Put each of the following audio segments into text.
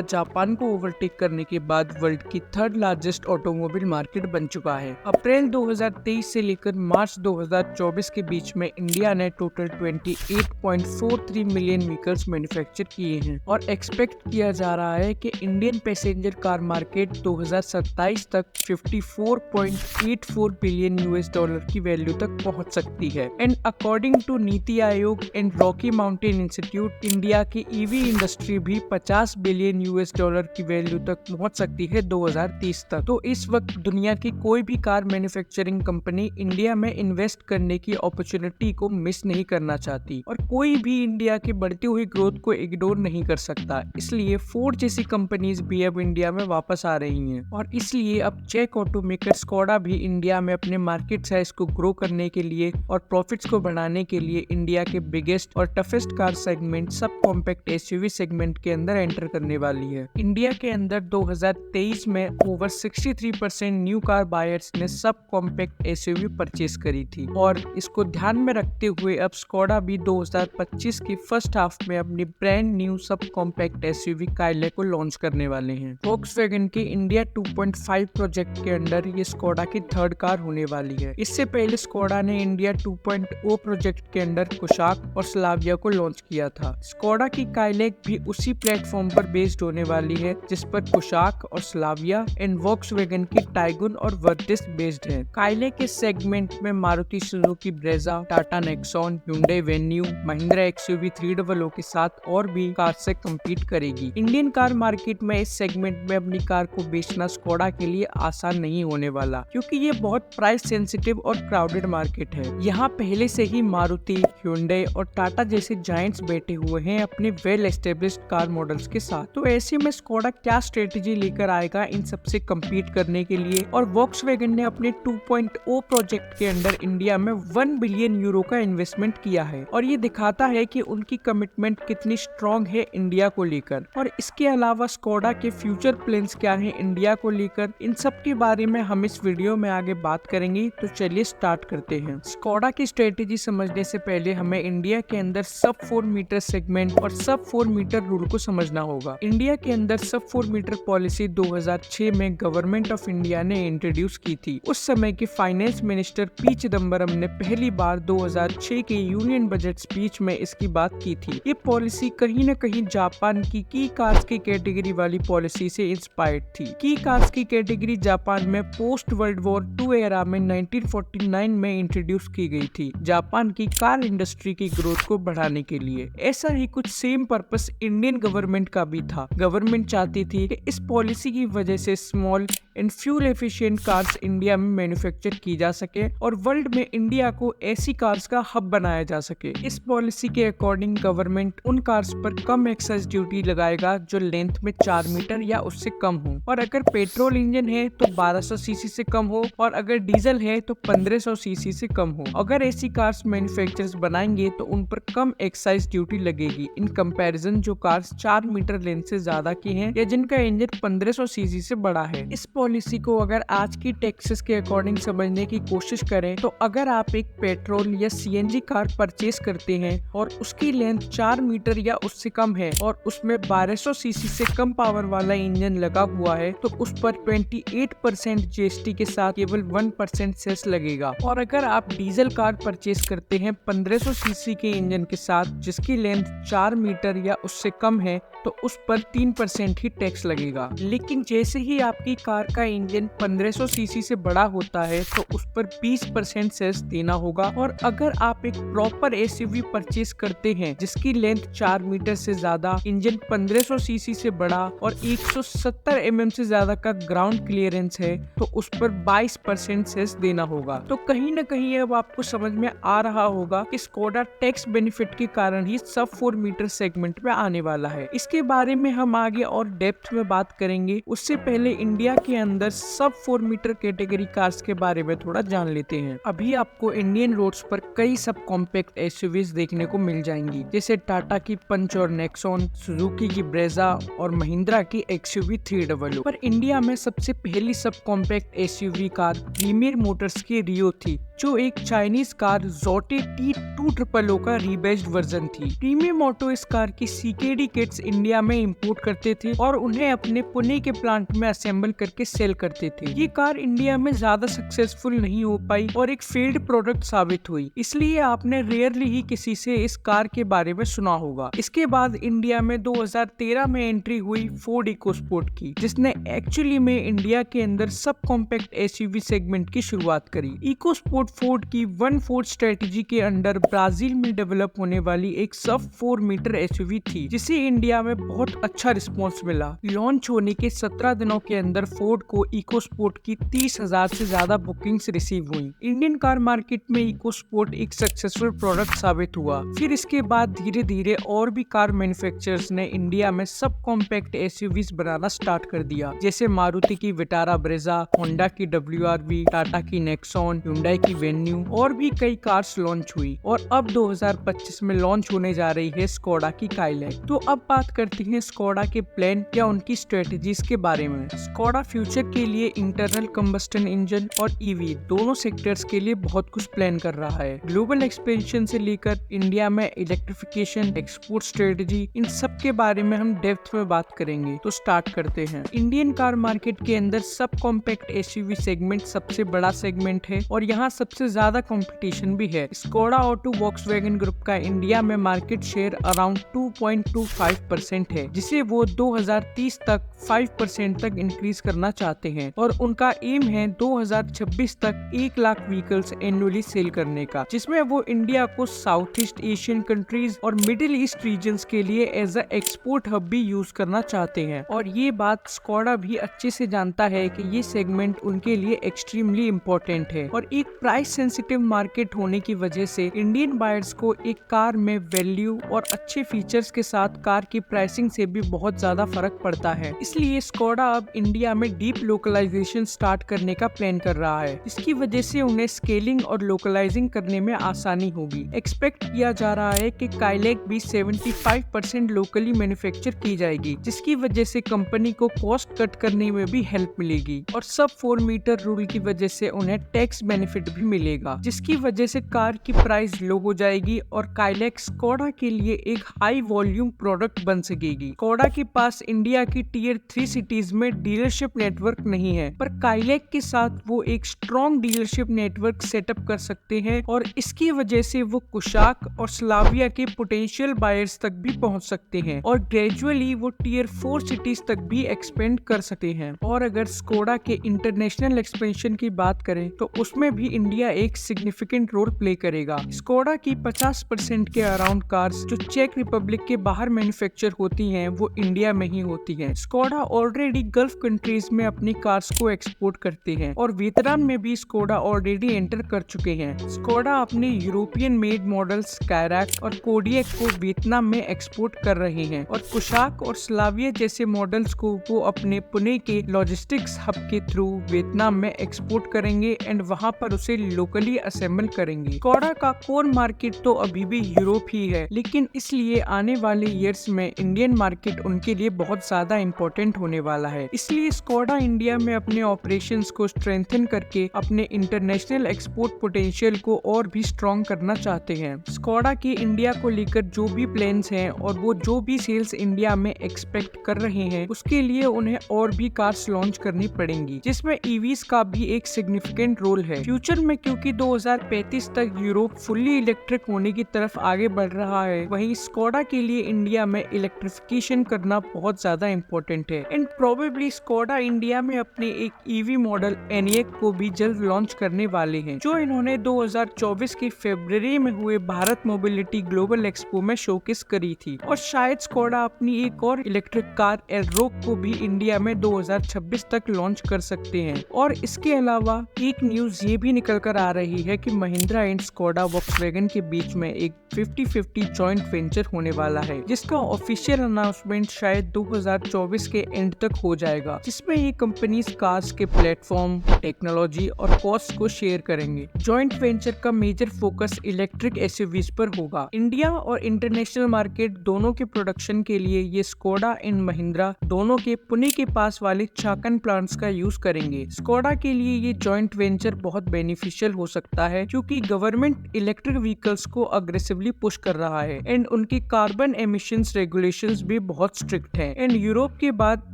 Japan को overtake करने के बाद वर्ल्ड की थर्ड लार्जेस्ट ऑटोमोबाइल मार्केट बन चुका है। अप्रैल 2023 से लेकर मार्च 2024 के बीच में इंडिया ने टोटल 28.43 मिलियन व्हीकल्स मैन्युफैक्चर किए हैं और एक्सपेक्ट किया जा रहा है कि इंडियन पैसेंजर कार मार्केट 2027 तक 54.84 बिलियन यूएस डॉलर की वैल्यू तक पहुंच सकती है। And according to NITI Aayog and Rocky mountain institute, India की ईवी इंडस्ट्री भी 50 बिलियन यूएस डॉलर की वैल्यू तक पहुंच सकती है 2030 तक। तो इस वक्त दुनिया की कोई भी कार मैन्युफैक्चरिंग कंपनी इंडिया में इन्वेस्ट करने की अपॉर्चुनिटी को मिस नहीं करना चाहती और कोई भी इंडिया की बढ़ती हुई ग्रोथ को इग्नोर नहीं कर सकता। इसलिए फोर्ड जैसी कंपनीज भी अब इंडिया में वापस आ रही हैं और इसलिए अब चेक ऑटोमेकर स्कोडा भी इंडिया में अपने मार्केट साइज को ग्रो करने के लिए और प्रॉफिट्स को बढ़ाने के लिए इंडिया के बिगेस्ट और टफेस्ट कार सेगमेंट सब कॉम्पैक्ट एसयूवी सेगमेंट के अंदर एंटर करने वाली है। इंडिया के अंदर 2023 में ओवर 63% न्यू कार बायर्स ने सब कॉम्पैक्ट एसयूवी परचेस करी थी और इसको ध्यान में रखते हुए अब स्कोडा भी 2025 की फर्स्ट हाफ में अपनी ब्रांड न्यू सब कॉम्पैक्ट एसयूवी काइलैक को लॉन्च करने वाले हैं। वोक्सवैगन के इंडिया 2.5 प्रोजेक्ट के अंडर ये स्कोडा की थर्ड कार होने वाली है। इससे पहले स्कोडा ने इंडिया 2.0 प्रोजेक्ट के अंडर कुशाक और स्लाविया को लॉन्च किया था। स्कोडा की काइलैक भी उसी प्लेटफॉर्म पर बेस्ड होने वाली है जिस पर कुशाक और स्लाविया एंड वोक्सवैगन की टाइगुन और वर्टिस बेस्ड है। काइलैक के सेगमेंट में Maruti Suzuki Brezza, Tata Nexon, hyundai venue, Mahindra XUV 300 के साथ और भी कार से कम्पीट करेगी। इंडियन कार मार्केट में इस सेगमेंट में अपनी कार को बेचना स्कोडा के लिए आसान नहीं होने वाला क्योंकि ये बहुत प्राइस सेंसिटिव और क्राउडेड मार्केट है। यहाँ पहले से ही मारुति, hyundai और टाटा जैसे जायंट्स बैठे हुए हैं अपने वेल एस्टेब्लिश्ड कार मॉडल्स के साथ। तो ऐसे में स्कोडा क्या स्ट्रेटेजी लेकर आएगा इन सबसे कम्पीट करने के लिए। और वोक्सवैगन ने अपने 2.0 प्रोजेक्ट के अंदर इंडिया में 1 बिलियन यूरो का इन्वेस्टमेंट किया है और ये दिखाता है कि उनकी कमिटमेंट कितनी स्ट्रॉन्ग है इंडिया को लेकर। और इसके अलावा स्कोडा के फ्यूचर प्लान्स क्या है इंडिया को लेकर, इन सब के बारे में हम इस वीडियो में आगे बात करेंगे। तो चलिए स्टार्ट करते हैं। स्कोडा की स्ट्रेटेजी समझने से पहले हमें इंडिया के अंदर सब 4 मीटर सेगमेंट और सब 4 मीटर रूल को समझना होगा। इंडिया के अंदर सब 4 मीटर पॉलिसी 2006 में गवर्नमेंट ऑफ इंडिया ने इंट्रोड्यूस की थी। उस समय के फाइनेंस मिनिस्टर पी चिदम्बरम ने पहली बार 2006 के यूनियन बजट स्पीच में इसकी बात की थी। ये पॉलिसी कहीं न कहीं जापान की कार्स की कैटेगरी वाली पॉलिसी से इंस्पायर्ड थी। की कार्स की कैटेगरी जापान में पोस्ट वर्ल्ड वॉर 2 एरा में 1949 में इंट्रोड्यूस की गई थी जापान की कार इंडस्ट्री की ग्रोथ को बढ़ाने के लिए। ऐसा ही कुछ सेम पर्पस इंडियन गवर्नमेंट का भी था। गवर्नमेंट चाहती थी कि इस पॉलिसी की वजह से small and fuel efficient cars India में मैन्युफैक्चर की जा सके और वर्ल्ड में इंडिया को ऐसी कार्स का हब बनाया जा सके। इस पॉलिसी के अकॉर्डिंग गवर्नमेंट उन कार्स पर कम एक्साइज ड्यूटी लगाएगा जो लेंथ में 4 मीटर या उससे कम हो और अगर पेट्रोल इंजन है तो 1200 सीसी से कम हो और अगर डीजल है तो 1500 सीसी से कम हो। अगर ऐसी कार्स मैन्युफैक्चरर्स बनाएंगे तो उन पर कम एक्साइज ड्यूटी लगेगी इन कंपैरिजन जो कार्स 4 मीटर लेंथ से ज्यादा की हैं या जिनका इंजन 1500 सीसी से बड़ा है। इस पॉलिसी को अगर आज की टैक्सेस के अकॉर्डिंग समझने की कोशिश करें तो अगर आप एक पेट्रोल या सीएनजी कार परचेस करते हैं और उसकी लेंथ 4 मीटर या उससे कम है और उसमें 1200 सीसी से कम पावर वाला इंजन लगा हुआ है तो उस पर 28% जीएसटी के साथ केवल 1% सेस लगेगा। और अगर आप डीजल कार परचेस करते हैं 1500 सीसी के इंजन के साथ जिसकी लेंथ 4 मीटर या उससे कम है तो उस पर 3% ही टैक्स लगेगा। लेकिन जैसे ही आपकी कार का इंजन 1500 सीसी से बड़ा होता है तो उस पर 20% सेस देना होगा। और अगर आप एक प्रॉपर एसयूवी परचेस करते हैं जिसकी लेंथ 4 मीटर से ज्यादा, इंजन 1500 सीसी से बड़ा और 170 mm से ज्यादा का ग्राउंड क्लियरेंस है तो उस पर 22% सेस देना होगा। तो कहीं न कहीं अब आपको समझ में आ रहा होगा कि स्कोडा टैक्स बेनिफिट के कारण ही सब 4 मीटर सेगमेंट में आने वाला है। इसके बारे में हम आगे और डेप्थ में बात करेंगे। उससे पहले इंडिया के अंदर सब 4 मीटर कैटेगरी कार्स के बारे में थोड़ा जान लेते हैं। अभी आपको इंडियन रोड्स पर कई सब कॉम्पैक्ट एसयूवीज देखने को मिल जाएंगी जैसे टाटा की पंच और नेक्सॉन, सुजुकी की ब्रेजा और महिंद्रा की एक्सयूवी 300। पर इंडिया में सबसे पहली सब compact SUV car Premier Motors की रियो थी जो एक चाइनीज कार जोटे T200 का रीबैज्ड वर्जन थी। प्रीमियम ऑटो इस कार की CKD किट्स इंडिया में इंपोर्ट करते थे और उन्हें अपने पुणे के प्लांट में असेंबल करके सेल करते थे। ये कार इंडिया में ज्यादा सक्सेसफुल नहीं हो पाई और एक फेल्ड प्रोडक्ट साबित हुई, इसलिए आपने रेयरली ही किसी से इस कार के बारे में सुना होगा। इसके बाद इंडिया में 2013 में एंट्री हुई फोर्ड इकोस्पोर्ट की, जिसने एक्चुअली में इंडिया के अंदर सब कॉम्पैक्ट SUV सेगमेंट की शुरुआत करी। इकोस्पोर्ट फोर्ड की 1-4 स्ट्रेटेजी के अंडर ब्राजील में डेवलप होने वाली एक सब 4 मीटर SUV थी, जिसे इंडिया में बहुत अच्छा रिस्पॉन्स मिला। लॉन्च होने के 17 दिनों के अंदर फोर्ड को इकोस्पोर्ट की 30,000 से ज्यादा बुकिंग्स रिसीव हुई। इंडियन कार मार्केट में इकोस्पोर्ट एक सक्सेसफुल प्रोडक्ट साबित हुआ। फिर इसके बाद धीरे धीरे और भी कार मैन्युफैक्चरर्स ने इंडिया में सब कॉम्पैक्ट SUVs बनाना स्टार्ट कर दिया, जैसे मारुति की विटारा ब्रेजा, होंडा की WRV, टाटा की नेक्सॉन, hyundai की वेन्यू और भी कई कार्स लॉन्च हुई। और अब 2025 में लॉन्च होने जा रही है स्कोडा की काइलैक। तो अब बात करते हैं स्कोडा के प्लान या उनकी स्ट्रेटेजीज के बारे में। स्कोडा फ्यूचर के लिए इंटरनल कंबस्टन इंजन और EV दोनों सेक्टर्स के लिए बहुत कुछ प्लान कर रहा है। ग्लोबल एक्सपेंशन से लेकर इंडिया में इलेक्ट्रिफिकेशन, एक्सपोर्ट स्ट्रेटेजी, इन सब के बारे में हम डेप्थ में बात करेंगे। तो स्टार्ट करते हैं। इंडियन कार मार्केट के अंदर सब कॉम्पैक्ट SUV सेगमेंट सबसे बड़ा सेगमेंट है और यहाँ सबसे ज्यादा कंपटीशन भी है। स्कोडा ऑटो वॉक्सवैगन ग्रुप का इंडिया में मार्केट शेयर अराउंड 2.25% है, जिसे वो 2030 तक 5% तक इंक्रीज करना चाहते हैं और उनका एम है 2026 तक 1 लाख व्हीकल्स एनुअली सेल करने का, जिसमें वो इंडिया को साउथ ईस्ट एशियन कंट्रीज और मिडिल ईस्ट रीजन्स के लिए एज अ एक्सपोर्ट हब भी यूज करना चाहते हैं। और ये बात स्कोडा भी अच्छे से जानता है कि ये सेगमेंट उनके लिए एक्सट्रीमली इम्पोर्टेंट है और एक प्राइस सेंसिटिव मार्केट होने की वजह से इंडियन बायर्स को एक कार में वैल्यू और अच्छे फीचर्स के साथ कार की प्राइसिंग से भी बहुत ज्यादा फर्क पड़ता है। इसलिए स्कोडा अब इंडिया में डीप लोकलाइजेशन स्टार्ट करने का प्लान कर रहा है। इसकी वजह से उन्हें स्केलिंग और लोकलाइजिंग करने में आसानी होगी। एक्सपेक्ट किया जा रहा है कि काइलैक भी 75% लोकली मैन्युफैक्चर की जाएगी, जिसकी वजह से कंपनी को कॉस्ट कट करने में भी हेल्प मिलेगी और सब 4 मीटर रूल की वजह से उन्हें टैक्स बेनिफिट भी मिलेगा, जिसकी वजह से कार की प्राइस लो हो जाएगी और काइलैक स्कोडा के लिए एक हाई वॉल्यूम प्रोडक्ट बन सकेगी। स्कोडा के पास इंडिया की टियर 3 सिटीज में डीलरशिप नेटवर्क नहीं है, पर काइलैक के साथ वो एक स्ट्रॉन्ग डीलरशिप नेटवर्क सेटअप कर सकते हैं और इसकी वजह से वो कुशाक और स्लाविया के पोटेंशियल बायर्स तक भी पहुंच सकते हैं और ग्रेजुअली वो टियर 4 सिटीज तक भी एक्सपेंड कर सकते हैं। और अगर स्कोडा के इंटरनेशनल एक्सपेंशन की बात करें तो उसमें भी इंडिया एक सिग्निफिकेंट रोल प्ले करेगा। स्कोडा की 50% के अराउंड कार्स जो चेक रिपब्लिक के बाहर मैन्युफैक्चर होती हैं वो इंडिया में ही होती हैं। स्कोडा ऑलरेडी गल्फ कंट्रीज में अपनी कार्स को एक्सपोर्ट करते हैं और वियतनाम में भी स्कोडा ऑलरेडी एंटर कर चुके हैं। स्कोडा अपने यूरोपियन मेड मॉडल्स स्कायरैक और कोडियक को वियतनाम में एक्सपोर्ट कर रहे हैं और कुशाक और स्लाविया जैसे मॉडल्स को वो अपने पुणे के लॉजिस्टिक्स हब के थ्रू वियतनाम में एक्सपोर्ट करेंगे एंड वहां पर उसे लोकली असेंबल करेंगे। स्कोडा का कोर मार्केट तो अभी भी यूरोप ही है, लेकिन इसलिए आने वाले ईयर्स में इंडियन मार्केट उनके लिए बहुत ज्यादा इम्पोर्टेंट होने वाला है। इसलिए स्कोडा इंडिया में अपने ऑपरेशंस को स्ट्रेंथन करके अपने इंटरनेशनल एक्सपोर्ट पोटेंशियल को और भी स्ट्रॉन्ग करना चाहते हैं। स्कोडा के इंडिया को लेकर जो भी प्लान्स हैं और वो जो भी सेल्स इंडिया में एक्सपेक्ट कर रहे हैं उसके लिए उन्हें और भी कार्स लॉन्च करनी पड़ेंगी, जिसमें EVs का भी एक सिग्निफिकेंट रोल है फ्यूचर में, क्योंकि 2035 तक यूरोप फुल्ली इलेक्ट्रिक होने की तरफ आगे बढ़ रहा है। वहीं स्कोडा के लिए इंडिया में इलेक्ट्रिफिकेशन करना बहुत ज्यादा इम्पोर्टेंट है एंड प्रोबेबली स्कोडा इंडिया में अपने एक EV मॉडल एनिएक को भी जल्द लॉन्च करने वाले हैं, जो इन्होंने 2024 के फरवरी में हुए भारत मोबिलिटी ग्लोबल एक्सपो में शोकेस करी थी। और शायद स्कोडा अपनी एक और इलेक्ट्रिक कार एरोक को भी इंडिया में 2026 तक लॉन्च कर सकते हैं। और इसके अलावा एक न्यूज ये भी निकल कर आ रही है कि महिंद्रा एंड स्कोडा वॉक्सवैगन के बीच में एक 50-50 जॉइंट वेंचर होने वाला है, जिसका ऑफिशियल अनाउंसमेंट शायद 2024 के एंड तक हो जाएगा, जिसमें ये कंपनीज कार्स के प्लेटफॉर्म, टेक्नोलॉजी और कॉस्ट को शेयर करेंगे। जॉइंट वेंचर का मेजर फोकस इलेक्ट्रिक SUVs पर होगा। इंडिया और इंटरनेशनल मार्केट दोनों के प्रोडक्शन के लिए ये स्कोडा एंड महिंद्रा दोनों के पुणे के पास वाले चाकन प्लांट्स का यूज करेंगे। स्कोडा के लिए ये जॉइंट वेंचर बहुत बेनिफिशियल बेनिफिशियल हो सकता है क्योंकि गवर्नमेंट इलेक्ट्रिक व्हीकल्स को अग्रेसिवली पुश कर रहा है एंड उनकी कार्बन एमिशंस रेगुलेशंस भी बहुत स्ट्रिक्ट हैं। एंड यूरोप के बाद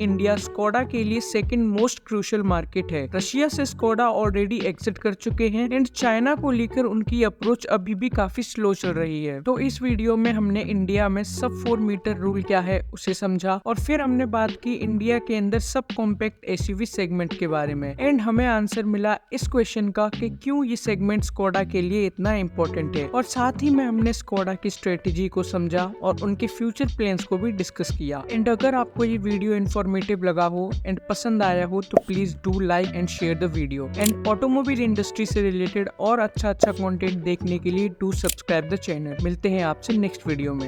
इंडिया स्कोडा के लिए सेकंड मोस्ट क्रूशियल मार्केट है। रशिया से स्कोडा ऑलरेडी एग्जिट कर चुके हैं एंड चाइना को लेकर उनकी अप्रोच अभी भी काफी स्लो चल रही है। तो इस वीडियो में हमने इंडिया में सब 4 मीटर रूल क्या है उसे समझा और फिर हमने बात की इंडिया के अंदर सब कॉम्पैक्ट एसयूवी सेगमेंट के बारे में एंड हमें आंसर मिला इस क्वेश्चन का कि क्यों ये सेगमेंट स्कोडा के लिए इतना इम्पोर्टेंट है। और साथ ही में हमने स्कोडा की स्ट्रेटेजी को समझा और उनके फ्यूचर प्लान्स को भी डिस्कस किया। एंड अगर आपको ये वीडियो इन्फॉर्मेटिव लगा हो एंड पसंद आया हो तो please do like and share the video. And automobile industry से रिलेटेड और अच्छा कंटेंट देखने के लिए डू सब्सक्राइब द चैनल। मिलते हैं आपसे नेक्स्ट वीडियो में।